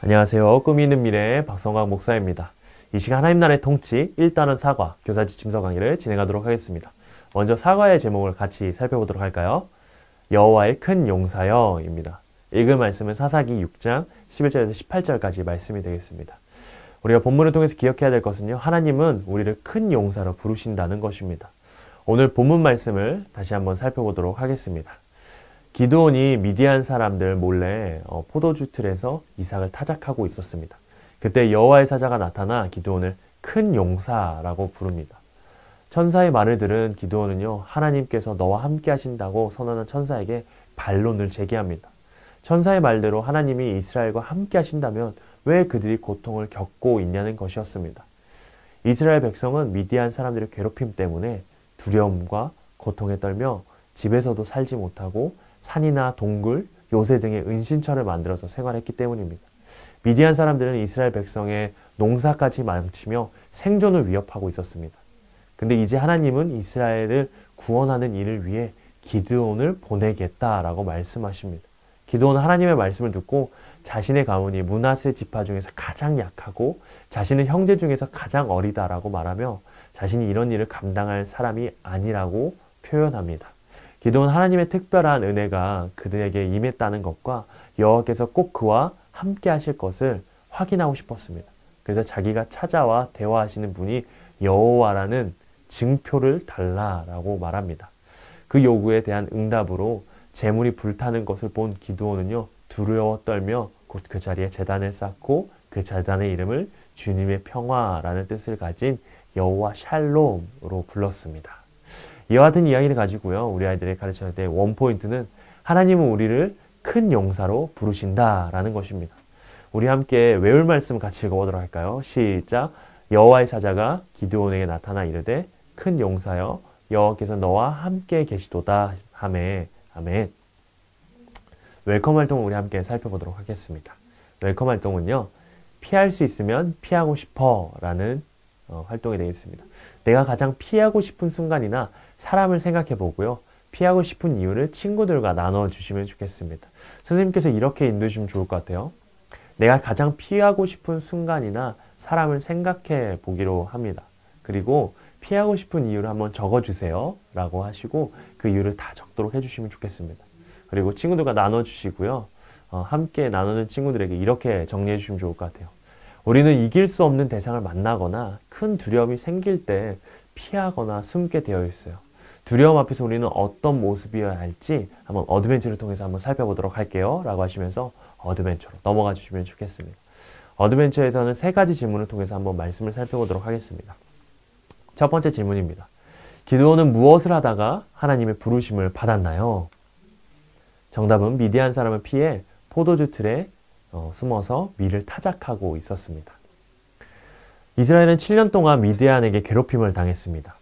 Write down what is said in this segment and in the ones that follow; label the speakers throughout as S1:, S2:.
S1: 안녕하세요. 꿈이 있는 미래의 박성광 목사입니다. 이 시간 하나님 나라의 통치 1단원 사과 교사 지침서 강의를 진행하도록 하겠습니다. 먼저 사과의 제목을 같이 살펴보도록 할까요? 여호와의 큰 용사여입니다. 읽을 말씀은 사사기 6장 11절에서 18절까지 말씀이 되겠습니다. 우리가 본문을 통해서 기억해야 될 것은요. 하나님은 우리를 큰 용사로 부르신다는 것입니다. 오늘 본문 말씀을 다시 한번 살펴보도록 하겠습니다. 기드온이 미디안 사람들 몰래 포도주 틀에서 이삭을 타작하고 있었습니다. 그때 여호와의 사자가 나타나 기드온을 큰 용사라고 부릅니다. 천사의 말을 들은 기드온은요, 하나님께서 너와 함께 하신다고 선언한 천사에게 반론을 제기합니다. 천사의 말대로 하나님이 이스라엘과 함께 하신다면 왜 그들이 고통을 겪고 있냐는 것이었습니다. 이스라엘 백성은 미디안 사람들의 괴롭힘 때문에 두려움과 고통에 떨며 집에서도 살지 못하고 산이나 동굴, 요새 등의 은신처를 만들어서 생활했기 때문입니다. 미디안 사람들은 이스라엘 백성의 농사까지 망치며 생존을 위협하고 있었습니다. 근데 이제 하나님은 이스라엘을 구원하는 일을 위해 기드온을 보내겠다라고 말씀하십니다. 기드온은 하나님의 말씀을 듣고 자신의 가문이 므낫세 지파 중에서 가장 약하고 자신의 형제 중에서 가장 어리다라고 말하며 자신이 이런 일을 감당할 사람이 아니라고 표현합니다. 기드온은 하나님의 특별한 은혜가 그들에게 임했다는 것과 여호와께서 꼭 그와 함께 하실 것을 확인하고 싶었습니다. 그래서 자기가 찾아와 대화하시는 분이 여호와라는 증표를 달라라고 말합니다. 그 요구에 대한 응답으로 재물이 불타는 것을 본 기드온은요, 두려워 떨며 곧 그 자리에 제단을 쌓고 그 제단의 이름을 주님의 평화라는 뜻을 가진 여호와 샬롬으로 불렀습니다. 이와 같은 이야기를 가지고요, 우리 아이들에게 가르쳐야 될 원포인트는 하나님은 우리를 큰 용사로 부르신다라는 것입니다. 우리 함께 외울 말씀 같이 읽어보도록 할까요? 시작! 여호와의 사자가 기드온에게 나타나 이르되 큰 용사여 여호와께서 너와 함께 계시도다 하매. 아멘. 웰컴 활동을 우리 함께 살펴보도록 하겠습니다. 웰컴 활동은요, 피할 수 있으면 피하고 싶어 라는 활동이 되겠습니다. 내가 가장 피하고 싶은 순간이나 사람을 생각해 보고요, 피하고 싶은 이유를 친구들과 나눠주시면 좋겠습니다. 선생님께서 이렇게 인도해 주시면 좋을 것 같아요. 내가 가장 피하고 싶은 순간이나 사람을 생각해 보기로 합니다. 그리고 피하고 싶은 이유를 한번 적어주세요 라고 하시고 그 이유를 다 적도록 해주시면 좋겠습니다. 그리고 친구들과 나눠주시고요, 함께 나누는 친구들에게 이렇게 정리해 주시면 좋을 것 같아요. 우리는 이길 수 없는 대상을 만나거나 큰 두려움이 생길 때 피하거나 숨게 되어 있어요. 두려움 앞에서 우리는 어떤 모습이어야 할지 한번 어드벤처를 통해서 한번 살펴보도록 할게요 라고 하시면서 어드벤처로 넘어가 주시면 좋겠습니다. 어드벤처에서는 세 가지 질문을 통해서 한번 말씀을 살펴보도록 하겠습니다. 첫 번째 질문입니다. 기드온은 무엇을 하다가 하나님의 부르심을 받았나요? 정답은 미디안 사람을 피해 포도주 틀에 숨어서 밀을 타작하고 있었습니다. 이스라엘은 7년 동안 미디안에게 괴롭힘을 당했습니다.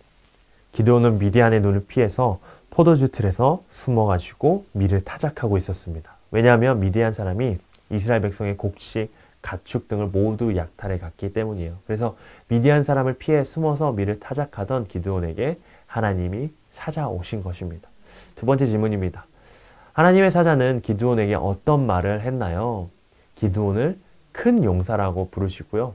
S1: 기드온은 미디안의 눈을 피해서 포도주 틀에서 숨어가지고 밀을 타작하고 있었습니다. 왜냐하면 미디안 사람이 이스라엘 백성의 곡식, 가축 등을 모두 약탈해 갔기 때문이에요. 그래서 미디안 사람을 피해 숨어서 밀을 타작하던 기드온에게 하나님이 찾아오신 것입니다. 두 번째 질문입니다. 하나님의 사자는 기드온에게 어떤 말을 했나요? 기드온을 큰 용사라고 부르시고요,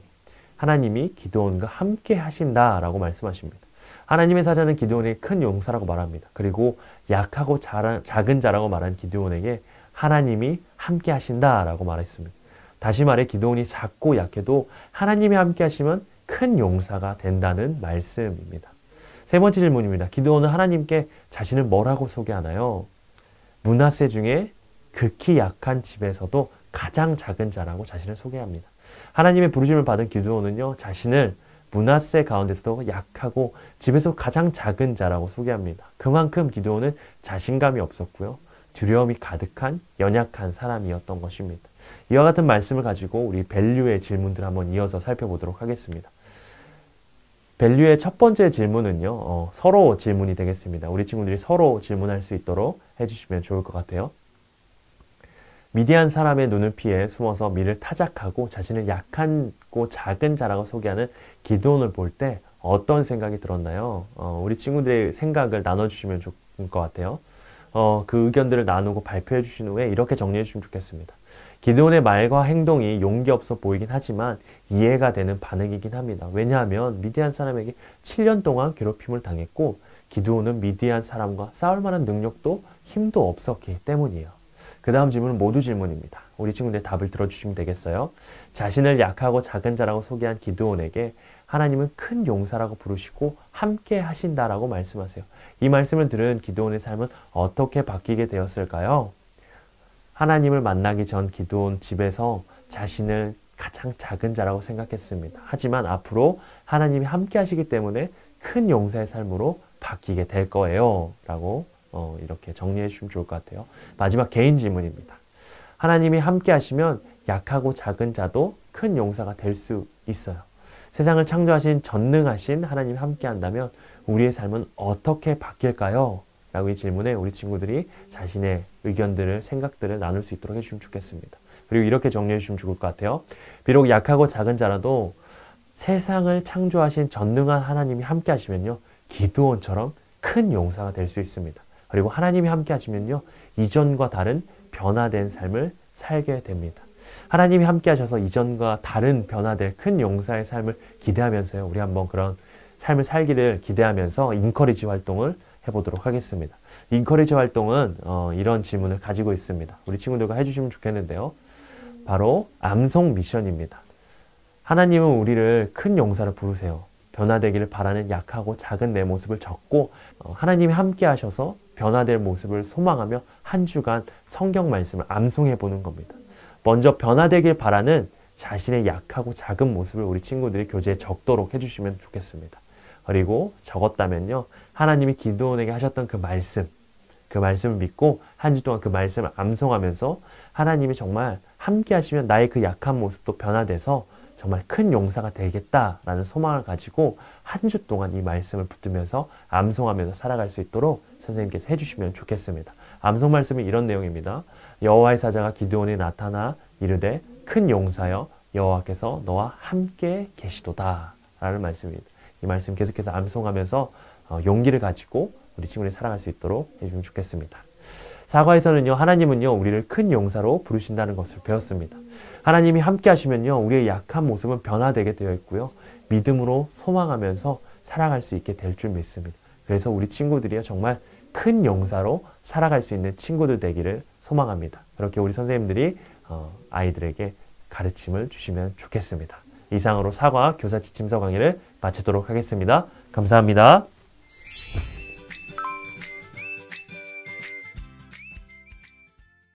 S1: 하나님이 기드온과 함께 하신다라고 말씀하십니다. 하나님의 사자는 기드온에게 큰 용사라고 말합니다. 그리고 약하고 작은 자라고 말한 기드온에게 하나님이 함께 하신다라고 말했습니다. 다시 말해 기드온이 작고 약해도 하나님이 함께 하시면 큰 용사가 된다는 말씀입니다. 세 번째 질문입니다. 기드온은 하나님께 자신을 뭐라고 소개하나요? 므낫세 중에 극히 약한 집에서도 가장 작은 자라고 자신을 소개합니다. 하나님의 부르심을 받은 기드온은요, 자신을 므낫세 가운데서도 약하고 집에서 가장 작은 자라고 소개합니다. 그만큼 기드온은 자신감이 없었고요, 두려움이 가득한 연약한 사람이었던 것입니다. 이와 같은 말씀을 가지고 우리 밸류의 질문들 한번 이어서 살펴보도록 하겠습니다. 밸류의 첫 번째 질문은요, 서로 질문이 되겠습니다. 우리 친구들이 서로 질문할 수 있도록 해주시면 좋을 것 같아요. 미디안 사람의 눈을 피해 숨어서 밀을 타작하고 자신을 약하고 작은 자라고 소개하는 기드온을 볼 때 어떤 생각이 들었나요? 우리 친구들의 생각을 나눠주시면 좋을 것 같아요. 그 의견들을 나누고 발표해 주신 후에 이렇게 정리해 주시면 좋겠습니다. 기드온의 말과 행동이 용기 없어 보이긴 하지만 이해가 되는 반응이긴 합니다. 왜냐하면 미디안 사람에게 7년 동안 괴롭힘을 당했고 기드온은 미디안 사람과 싸울 만한 능력도 힘도 없었기 때문이에요. 그 다음 질문은 모두 질문입니다. 우리 친구들 답을 들어주시면 되겠어요. 자신을 약하고 작은 자라고 소개한 기드온에게 하나님은 큰 용사라고 부르시고 함께 하신다라고 말씀하세요. 이 말씀을 들은 기드온의 삶은 어떻게 바뀌게 되었을까요? 하나님을 만나기 전 기드온 집에서 자신을 가장 작은 자라고 생각했습니다. 하지만 앞으로 하나님이 함께 하시기 때문에 큰 용사의 삶으로 바뀌게 될 거예요. 라고 이렇게 정리해 주시면 좋을 것 같아요. 마지막 개인 질문입니다. 하나님이 함께 하시면 약하고 작은 자도 큰 용사가 될 수 있어요. 세상을 창조하신 전능하신 하나님이 함께 한다면 우리의 삶은 어떻게 바뀔까요? 라고 이 질문에 우리 친구들이 자신의 의견들을, 생각들을 나눌 수 있도록 해주시면 좋겠습니다. 그리고 이렇게 정리해 주시면 좋을 것 같아요. 비록 약하고 작은 자라도 세상을 창조하신 전능한 하나님이 함께 하시면요. 기드온처럼 큰 용사가 될 수 있습니다. 그리고 하나님이 함께 하시면요. 이전과 다른 변화된 삶을 살게 됩니다. 하나님이 함께 하셔서 이전과 다른 변화될 큰 용사의 삶을 기대하면서요. 우리 한번 그런 삶을 살기를 기대하면서 인커리지 활동을 해보도록 하겠습니다. 인커리지 활동은 이런 질문을 가지고 있습니다. 우리 친구들과 해주시면 좋겠는데요. 바로 암송 미션입니다. 하나님은 우리를 큰 용사를 부르세요. 변화되기를 바라는 약하고 작은 내 모습을 적고 하나님이 함께 하셔서 변화될 모습을 소망하며 한 주간 성경 말씀을 암송해 보는 겁니다. 먼저 변화되길 바라는 자신의 약하고 작은 모습을 우리 친구들이 교재에 적도록 해주시면 좋겠습니다. 그리고 적었다면요. 하나님이 기드온에게 하셨던 그 말씀을 믿고 한 주 동안 그 말씀을 암송하면서 하나님이 정말 함께 하시면 나의 그 약한 모습도 변화돼서 정말 큰 용사가 되겠다라는 소망을 가지고 한 주 동안 이 말씀을 붙들면서 암송하면서 살아갈 수 있도록 선생님께서 해주시면 좋겠습니다. 암송 말씀은 이런 내용입니다. 여호와의 사자가 기드온에 나타나 이르되 큰 용사여 여호와께서 너와 함께 계시도다 라는 말씀입니다. 이 말씀 계속해서 암송하면서 용기를 가지고 우리 친구들이 살아갈 수 있도록 해주면 좋겠습니다. 사과에서는요, 하나님은요, 우리를 큰 용사로 부르신다는 것을 배웠습니다. 하나님이 함께 하시면요, 우리의 약한 모습은 변화되게 되어 있고요, 믿음으로 소망하면서 살아갈 수 있게 될 줄 믿습니다. 그래서 우리 친구들이요, 정말 큰 용사로 살아갈 수 있는 친구들 되기를 소망합니다. 그렇게 우리 선생님들이 아이들에게 가르침을 주시면 좋겠습니다. 이상으로 사과 교사 지침서 강의를 마치도록 하겠습니다. 감사합니다.